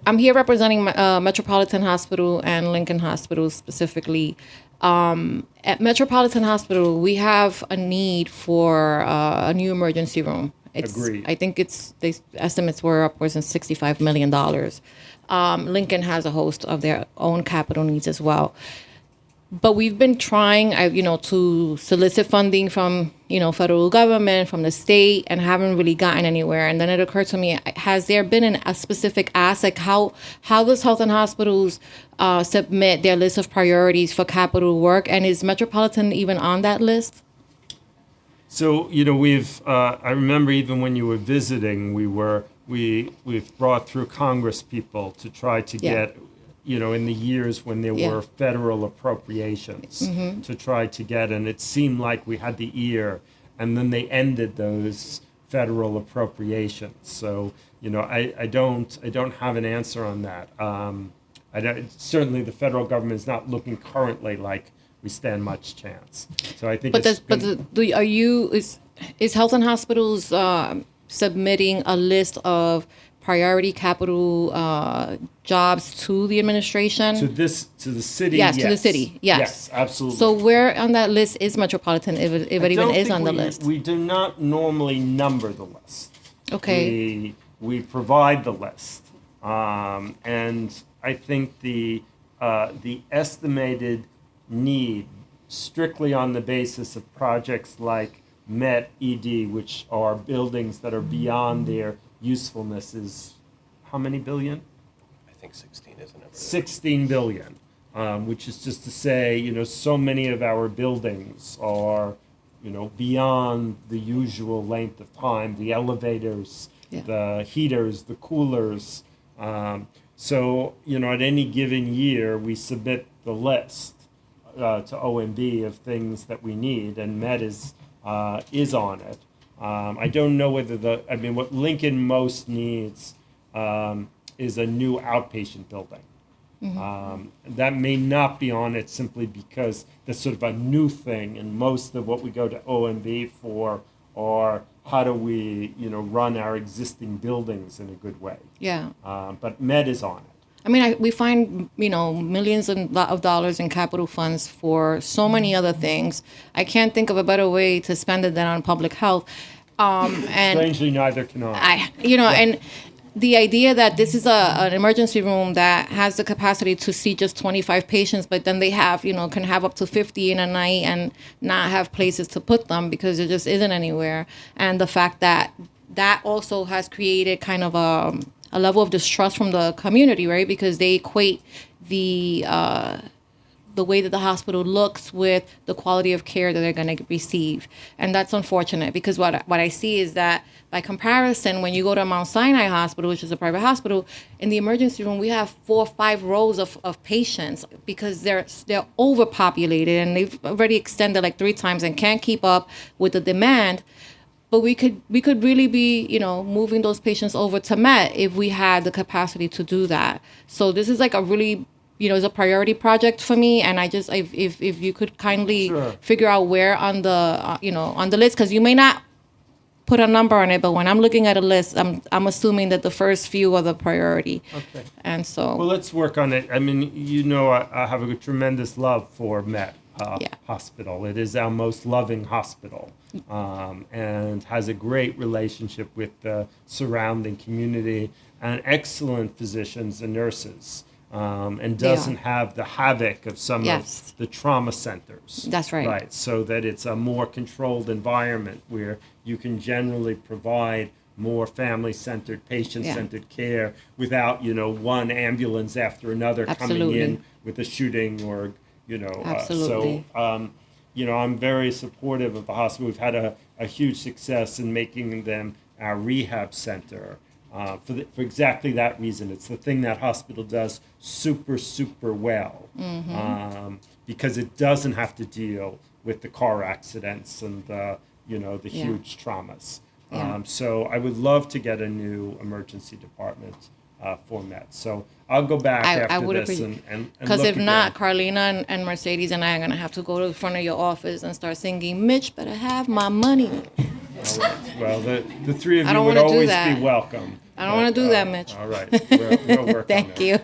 I'm here representing Metropolitan Hospital and Lincoln Hospital specifically. At Metropolitan Hospital, we have a need for a new emergency room. Agreed. I think the estimates were upwards of $65 million. Lincoln has a host of their own capital needs as well. But we've been trying, to solicit funding from, federal government, from the state, and haven't really gotten anywhere. And then it occurred to me, has there been a specific ask? Like how does health and hospitals submit their list of priorities for capital work? And is Metropolitan even on that list? So, I remember even when you were visiting, we've brought through Congress people to try to get, in the years when there were federal appropriations to try to get, and it seemed like we had the ear, and then they ended those federal appropriations. So, I don't have an answer on that. Certainly the federal government is not looking currently like we stand much chance. So I think. Is Health and Hospitals submitting a list of priority capital jobs to the administration? To the city? Yes, yes. to the city. Yes. Yes, absolutely. So where on that list is Metropolitan, if it even is on the list? We do not normally number the list. Okay. We provide the list, and I think the estimated need, strictly on the basis of projects like Met ED, which are buildings that are beyond their usefulness, is how many billion? I think 16, isn't it? 16 billion, which is just to say, so many of our buildings are, beyond the usual length of time, the elevators, the heaters, the coolers. So, at any given year, we submit the list to OMB of things that we need, and Met is on it. I don't know whether what Lincoln most needs is a new outpatient building. That may not be on it simply because that's sort of a new thing, and most of what we go to OMB for are how do we, run our existing buildings in a good way. Yeah. But Med is on it. I mean, we find, millions of dollars in capital funds for so many other things. I can't think of a better way to spend it than on public health. And strangely, neither can I. And the idea that this is an emergency room that has the capacity to see just 25 patients, but then they have, can have up to 50 in a night and not have places to put them because there just isn't anywhere. And the fact that also has created kind of a level of distrust from the community, right? Because they equate the way that the hospital looks with the quality of care that they're going to receive. And that's unfortunate because what I see is that by comparison, when you go to Mount Sinai Hospital, which is a private hospital, in the emergency room, we have 4 or 5 rows of patients because they're overpopulated and they've already extended like 3 times and can't keep up with the demand. But we could really be, moving those patients over to Met if we had the capacity to do that. So this is like a really, it's a priority project for me. And I just, if you could kindly figure out where on the, on the list, because you may not put a number on it, but when I'm looking at a list, I'm assuming that the first few are the priority. Okay. And so. Well, let's work on it. I mean, I have a tremendous love for Met Hospital. It is our most loving hospital. And has a great relationship with the surrounding community and excellent physicians and nurses, and doesn't have the havoc of some of the trauma centers. That's right. Right, so that it's a more controlled environment where you can generally provide more family-centered, patient-centered care without, one ambulance after another coming in with a shooting or, Absolutely. I'm very supportive of the hospital. We've had a huge success in making them our rehab center for exactly that reason. It's the thing that hospital does super, super well because it doesn't have to deal with the car accidents and the huge traumas. So I would love to get a new emergency department format. So I'll go back after this and because look if not, again. Carlina and Mercedes and I are going to have to go to the front of your office and start singing, Mitch better have my money. All right. Well, the three of I you don't would wanna do always that. be welcome. I don't want to do that, Mitch. All right. We'll work on Thank that. you.